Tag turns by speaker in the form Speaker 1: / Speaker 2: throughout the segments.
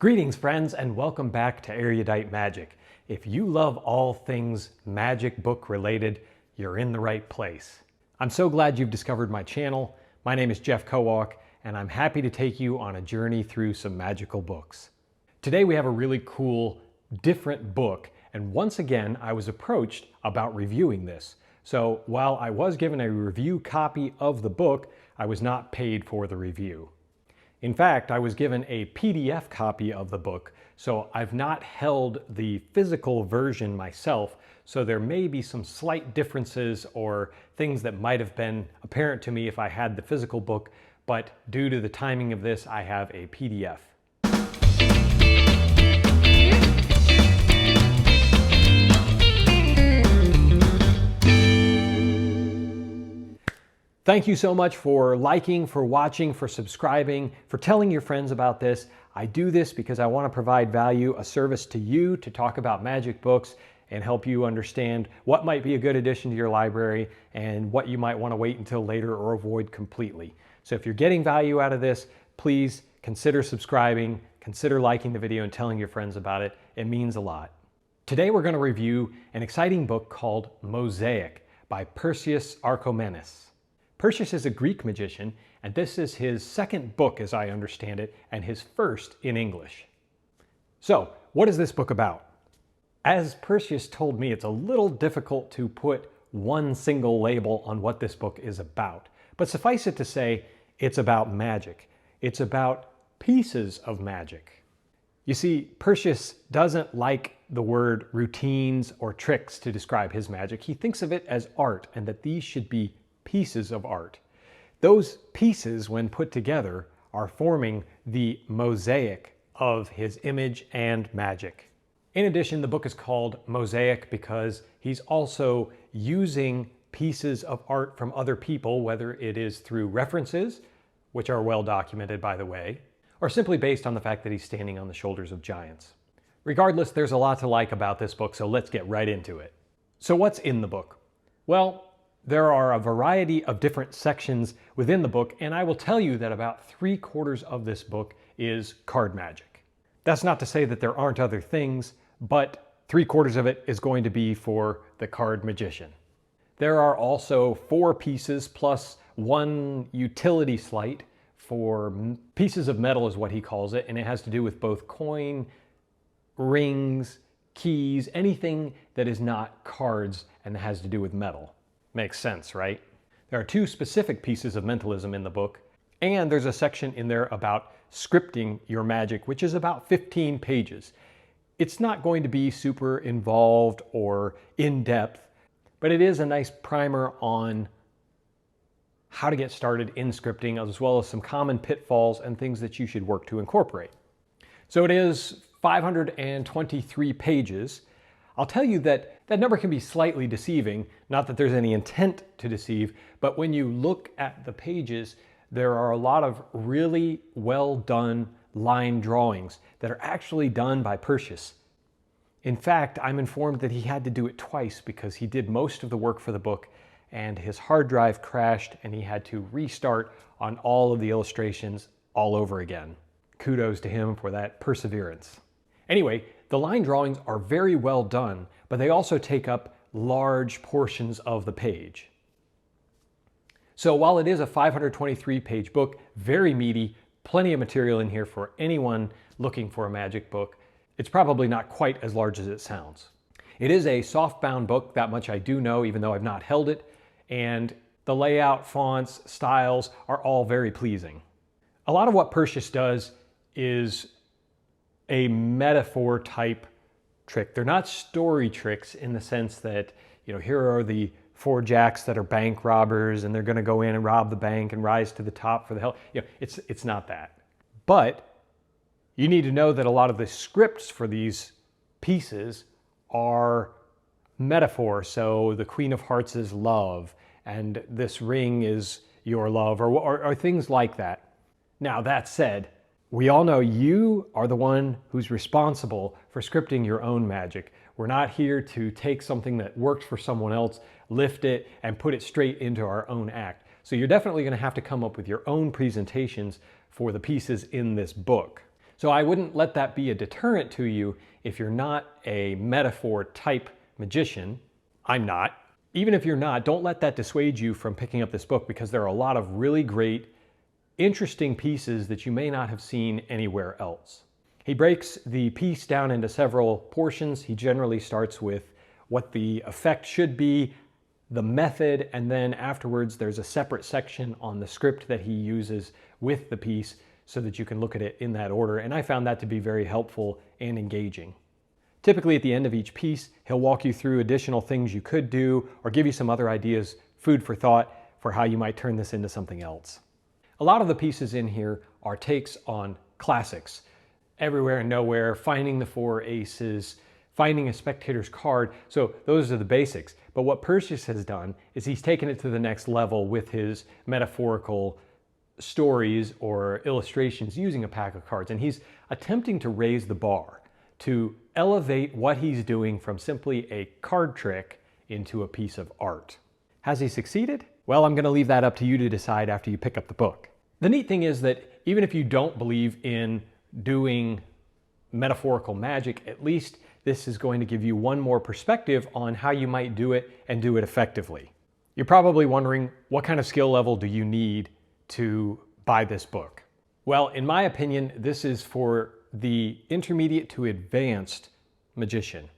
Speaker 1: Greetings, friends, and welcome back to Erudite Magic. If you love all things magic book related, you're in the right place. I'm so glad you've discovered my channel. My name is Jeff Kowalk, and I'm happy to take you on a journey through some magical books. Today we have a really cool, different book, and once again I was approached about reviewing this. So while I was given a review copy of the book, I was not paid for the review. In fact, I was given a PDF copy of the book, so I've not held the physical version myself, so there may be some slight differences or things that might have been apparent to me if I had the physical book, but due to the timing of this, I have a PDF. Thank you so much for liking, for watching, for subscribing, for telling your friends about this. I do this because I want to provide value, a service to you to talk about magic books and help you understand what might be a good addition to your library and what you might want to wait until later or avoid completely. So if you're getting value out of this, please consider subscribing, consider liking the video and telling your friends about it. It means a lot. Today we're going to review an exciting book called Mosaic by Perseus Arkomanis. Perseus is a Greek magician, and this is his second book, as I understand it, and his first in English. So, what is this book about? As Perseus told me, it's a little difficult to put one single label on what this book is about. But suffice it to say, it's about magic. It's about pieces of magic. You see, Perseus doesn't like the word routines or tricks to describe his magic. He thinks of it as art, and that these should be pieces of art. Those pieces, when put together, are forming the mosaic of his image and magic. In addition, the book is called Mosaic because he's also using pieces of art from other people, whether it is through references, which are well documented by the way, or simply based on the fact that he's standing on the shoulders of giants. Regardless, there's a lot to like about this book, so let's get right into it. So what's in the book? Well, there are a variety of different sections within the book, and I will tell you that about 3/4 of this book is card magic. That's not to say that there aren't other things, but 3/4 of it is going to be for the card magician. There are also 4 pieces plus 1 utility sleight for pieces of metal is what he calls it, and it has to do with both coin, rings, keys, anything that is not cards and has to do with metal. Makes sense, right? There are 2 specific pieces of mentalism in the book, and there's a section in there about scripting your magic, which is about 15 pages. It's not going to be super involved or in-depth, but it is a nice primer on how to get started in scripting, as well as some common pitfalls and things that you should work to incorporate. So it is 523 pages. I'll tell you that that number can be slightly deceiving, not that there's any intent to deceive, but when you look at the pages, there are a lot of really well done line drawings that are actually done by Perseus. In fact, I'm informed that he had to do it twice because he did most of the work for the book and his hard drive crashed and he had to restart on all of the illustrations all over again. Kudos to him for that perseverance. Anyway, the line drawings are very well done, but they also take up large portions of the page. So while it is a 523-page book, very meaty, plenty of material in here for anyone looking for a magic book, it's probably not quite as large as it sounds. It is a soft-bound book, that much I do know, even though I've not held it, and the layout, fonts, styles are all very pleasing. A lot of what Perseus does is a metaphor type trick. They're not story tricks in the sense that, here are the 4 jacks that are bank robbers and they're going to go in and rob the bank and rise to the top for the hell. It's not that. But you need to know that a lot of the scripts for these pieces are metaphor. So the Queen of Hearts is love and this ring is your love or things like that. Now that said, we all know you are the one who's responsible for scripting your own magic. We're not here to take something that worked for someone else, lift it, and put it straight into our own act. So you're definitely going to have to come up with your own presentations for the pieces in this book. So I wouldn't let that be a deterrent to you if you're not a metaphor type magician. I'm not. Even if you're not, don't let that dissuade you from picking up this book, because there are a lot of really great, interesting pieces that you may not have seen anywhere else. He breaks the piece down into several portions. He generally starts with what the effect should be, the method, and then afterwards there's a separate section on the script that he uses with the piece so that you can look at it in that order. And I found that to be very helpful and engaging. Typically at the end of each piece, he'll walk you through additional things you could do or give you some other ideas, food for thought, for how you might turn this into something else. A lot of the pieces in here are takes on classics. Everywhere and Nowhere, Finding the Four Aces, Finding a Spectator's Card. So those are the basics. But what Perseus has done is he's taken it to the next level with his metaphorical stories or illustrations using a pack of cards. And he's attempting to raise the bar, to elevate what he's doing from simply a card trick into a piece of art. Has he succeeded? Well, I'm going to leave that up to you to decide after you pick up the book. The neat thing is that even if you don't believe in doing metaphorical magic, at least this is going to give you one more perspective on how you might do it and do it effectively. You're probably wondering, what kind of skill level do you need to buy this book? Well, in my opinion, this is for the intermediate to advanced magician.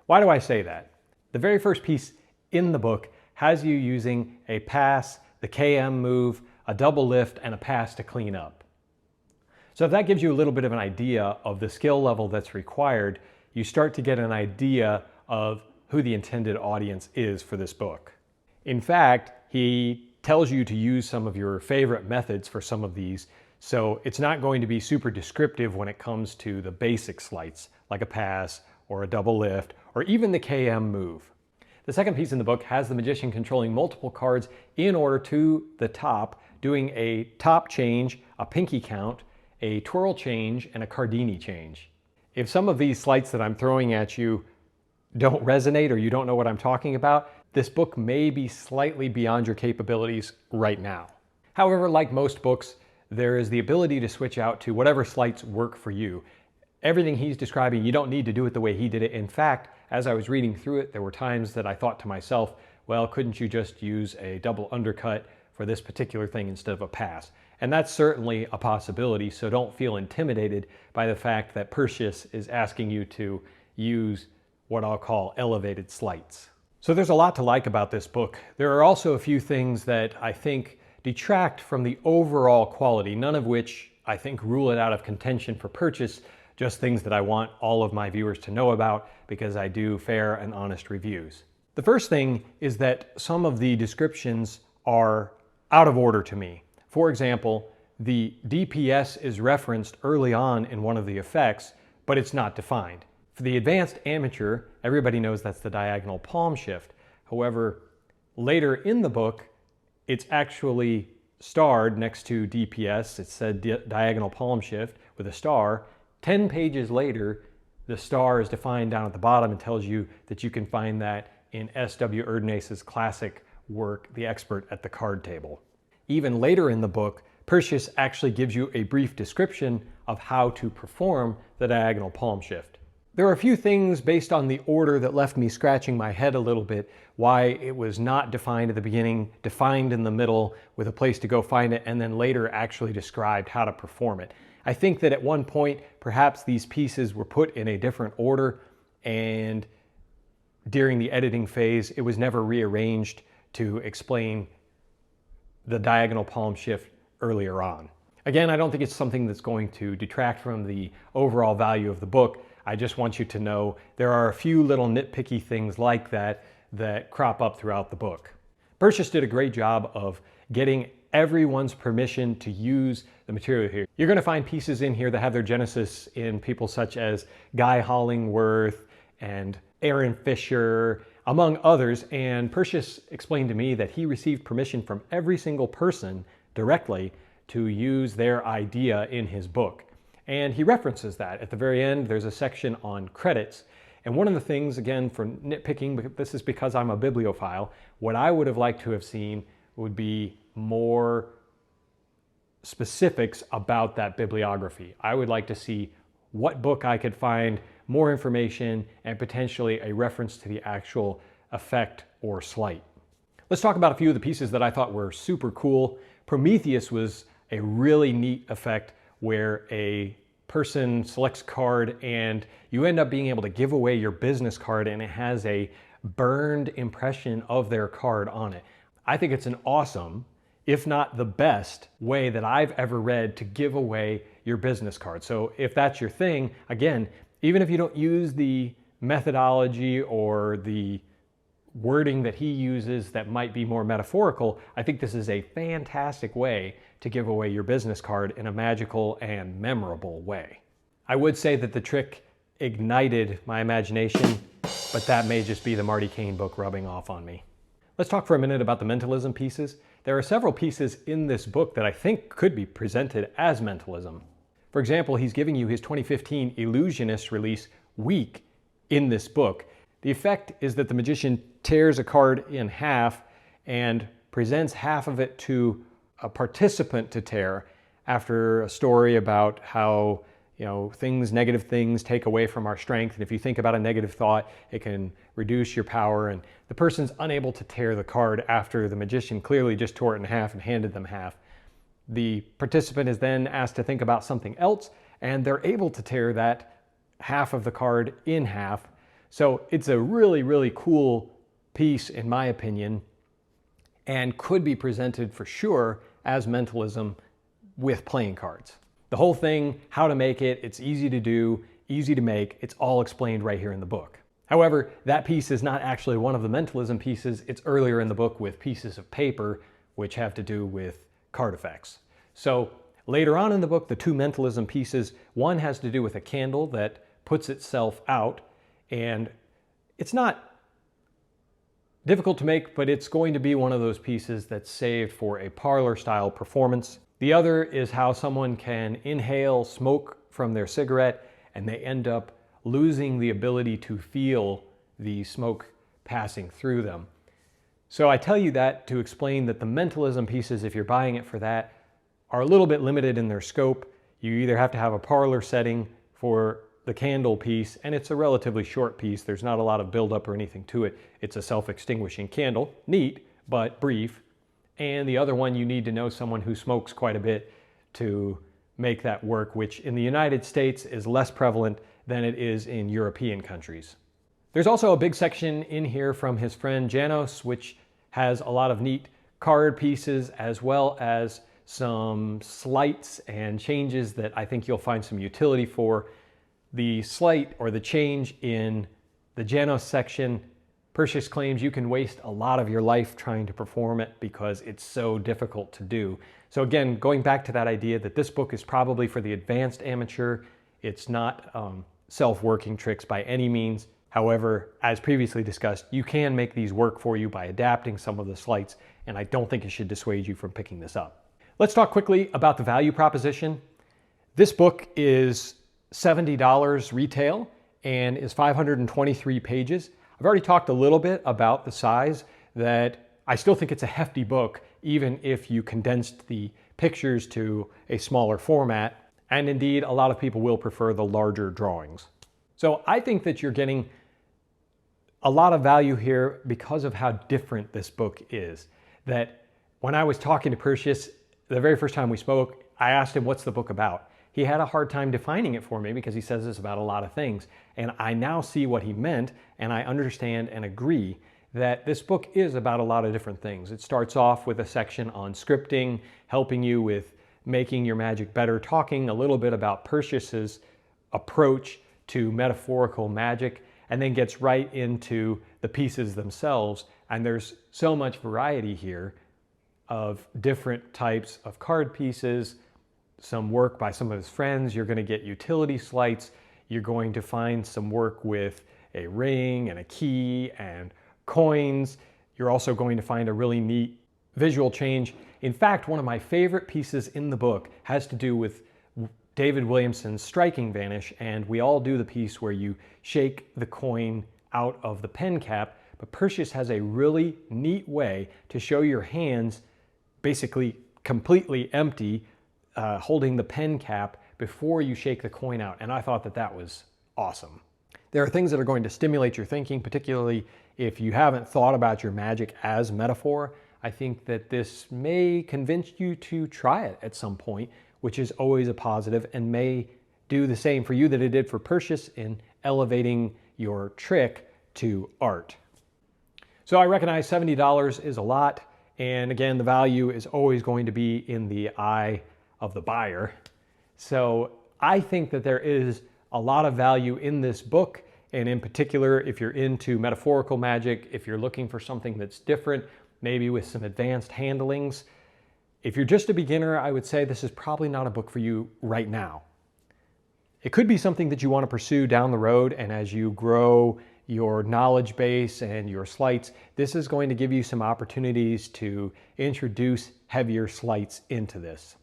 Speaker 1: Why do I say that? The very first piece in the book has you using a pass, the KM move, a double lift, and a pass to clean up. So if that gives you a little bit of an idea of the skill level that's required, you start to get an idea of who the intended audience is for this book. In fact, he tells you to use some of your favorite methods for some of these, so it's not going to be super descriptive when it comes to the basic sleights, like a pass or a double lift, or even the KM move. The second piece in the book has the magician controlling multiple cards in order to the top, doing a top change, a pinky count, a twirl change, and a cardini change. If some of these sleights that I'm throwing at you don't resonate or you don't know what I'm talking about, this book may be slightly beyond your capabilities right now. However, like most books, there is the ability to switch out to whatever sleights work for you. Everything he's describing, you don't need to do it the way he did it. In fact, as I was reading through it, there were times that I thought to myself, well, couldn't you just use a double undercut for this particular thing instead of a pass? And that's certainly a possibility, so don't feel intimidated by the fact that Perseus is asking you to use what I'll call elevated sleights. So there's a lot to like about this book. There are also a few things that I think detract from the overall quality, none of which I think rule it out of contention for purchase, just things that I want all of my viewers to know about because I do fair and honest reviews. The first thing is that some of the descriptions are out of order to me. For example, the DPS is referenced early on in one of the effects, but it's not defined. For the advanced amateur, everybody knows that's the diagonal palm shift. However, later in the book, it's actually starred next to DPS. It said diagonal palm shift with a star. 10 pages later, the star is defined down at the bottom and tells you that you can find that in S.W. Erudite's classic work, The Expert at the Card Table. Even later in the book, Perseus actually gives you a brief description of how to perform the diagonal palm shift. There are a few things based on the order that left me scratching my head a little bit, why it was not defined at the beginning, defined in the middle with a place to go find it, and then later actually described how to perform it. I think that at one point, perhaps these pieces were put in a different order, and during the editing phase, it was never rearranged to explain the diagonal palm shift earlier on. Again, I don't think it's something that's going to detract from the overall value of the book. I just want you to know there are a few little nitpicky things like that that crop up throughout the book. Perseus did a great job of getting everyone's permission to use the material here. You're going to find pieces in here that have their genesis in people such as Guy Hollingworth and Aaron Fisher, among others, and Perseus explained to me that he received permission from every single person directly to use their idea in his book. And he references that. At the very end, there's a section on credits. And one of the things, again, for nitpicking, but this is because I'm a bibliophile, what I would have liked to have seen would be more specifics about that bibliography. I would like to see what book I could find more information and potentially a reference to the actual effect or sleight. Let's talk about a few of the pieces that I thought were super cool. Prometheus was a really neat effect where a person selects a card and you end up being able to give away your business card, and it has a burned impression of their card on it. I think it's an awesome, if not the best, way that I've ever read to give away your business card. So if that's your thing, again, even if you don't use the methodology or the wording that he uses that might be more metaphorical, I think this is a fantastic way to give away your business card in a magical and memorable way. I would say that the trick ignited my imagination, but that may just be the Marty Caine book rubbing off on me. Let's talk for a minute about the mentalism pieces. There are several pieces in this book that I think could be presented as mentalism. For example, he's giving you his 2015 Illusionist release week in this book. The effect is that the magician tears a card in half and presents half of it to a participant to tear after a story about how negative things take away from our strength. And if you think about a negative thought, it can reduce your power. And the person's unable to tear the card after the magician clearly just tore it in half and handed them half. The participant is then asked to think about something else, and they're able to tear that half of the card in half. So it's a really, really cool piece, in my opinion, and could be presented for sure as mentalism with playing cards. The whole thing, how to make it, it's easy to do, easy to make, it's all explained right here in the book. However, that piece is not actually one of the mentalism pieces. It's earlier in the book with pieces of paper, which have to do with card effects. So later on in the book, the two mentalism pieces, one has to do with a candle that puts itself out, and it's not difficult to make, but it's going to be one of those pieces that's saved for a parlor style performance. The other is how someone can inhale smoke from their cigarette and they end up losing the ability to feel the smoke passing through them. So I tell you that to explain that the mentalism pieces, if you're buying it for that, are a little bit limited in their scope. You either have to have a parlor setting for the candle piece, and it's a relatively short piece. There's not a lot of buildup or anything to it. It's a self-extinguishing candle. Neat, but brief. And the other one, you need to know someone who smokes quite a bit to make that work, which in the United States is less prevalent than it is in European countries. There's also a big section in here from his friend Janos, which has a lot of neat card pieces as well as some sleights and changes that I think you'll find some utility for. The sleight or the change in the Janos section, Perseus claims you can waste a lot of your life trying to perform it because it's so difficult to do. So again, going back to that idea that this book is probably for the advanced amateur, it's not self-working tricks by any means. However, as previously discussed, you can make these work for you by adapting some of the sleights, and I don't think it should dissuade you from picking this up. Let's talk quickly about the value proposition. This book is $70 retail and is 523 pages. I've already talked a little bit about the size, that I still think it's a hefty book, even if you condensed the pictures to a smaller format. And indeed, a lot of people will prefer the larger drawings. So I think that you're getting a lot of value here because of how different this book is. That when I was talking to Perseus, the very first time we spoke, I asked him, what's the book about? He had a hard time defining it for me because he says it's about a lot of things. And I now see what he meant, and I understand and agree that this book is about a lot of different things. It starts off with a section on scripting, helping you with making your magic better, talking a little bit about Perseus's approach to metaphorical magic, and then gets right into the pieces themselves. And there's so much variety here of different types of card pieces, some work by some of his friends. You're going to get utility sleights. You're going to find some work with a ring and a key and coins. You're also going to find a really neat visual change. In fact, one of my favorite pieces in the book has to do with David Williamson's Striking Vanish, and we all do the piece where you shake the coin out of the pen cap, but Perseus has a really neat way to show your hands basically completely empty, holding the pen cap before you shake the coin out, and I thought that that was awesome. There are things that are going to stimulate your thinking, particularly if you haven't thought about your magic as metaphor. I think that this may convince you to try it at some point, which is always a positive, and may do the same for you that it did for Perseus in elevating your trick to art. So I recognize $70 is a lot, and again, the value is always going to be in the eye of the buyer. So I think that there is a lot of value in this book, and in particular, if you're into metaphorical magic, if you're looking for something that's different, maybe with some advanced handlings. If you're just a beginner, I would say this is probably not a book for you right now. It could be something that you want to pursue down the road, and as you grow your knowledge base and your sleights, this is going to give you some opportunities to introduce heavier sleights into this.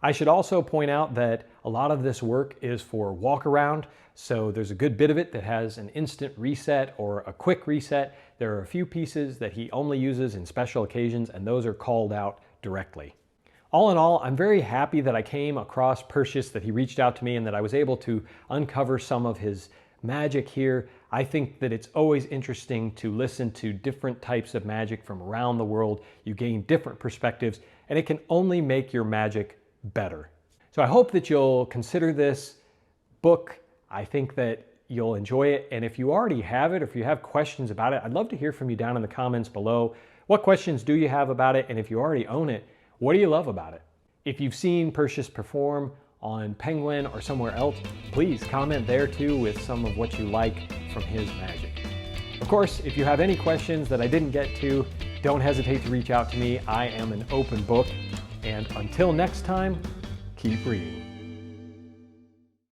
Speaker 1: I should also point out that a lot of this work is for walk around, so there's a good bit of it that has an instant reset or a quick reset. There are a few pieces that he only uses in special occasions, and those are called out directly. All in all, I'm very happy that I came across Perseus, that he reached out to me, and that I was able to uncover some of his magic here. I think that it's always interesting to listen to different types of magic from around the world. You gain different perspectives, and it can only make your magic better. So I hope that you'll consider this book. I think that you'll enjoy it, and if you already have it, or if you have questions about it, I'd love to hear from you down in the comments below. What questions do you have about it? And if you already own it, what do you love about it? If you've seen Perseus perform on Penguin or somewhere else, please comment there too with some of what you like from his magic. Of course, if you have any questions that I didn't get to, don't hesitate to reach out to me. I am an open book. And until next time, keep reading.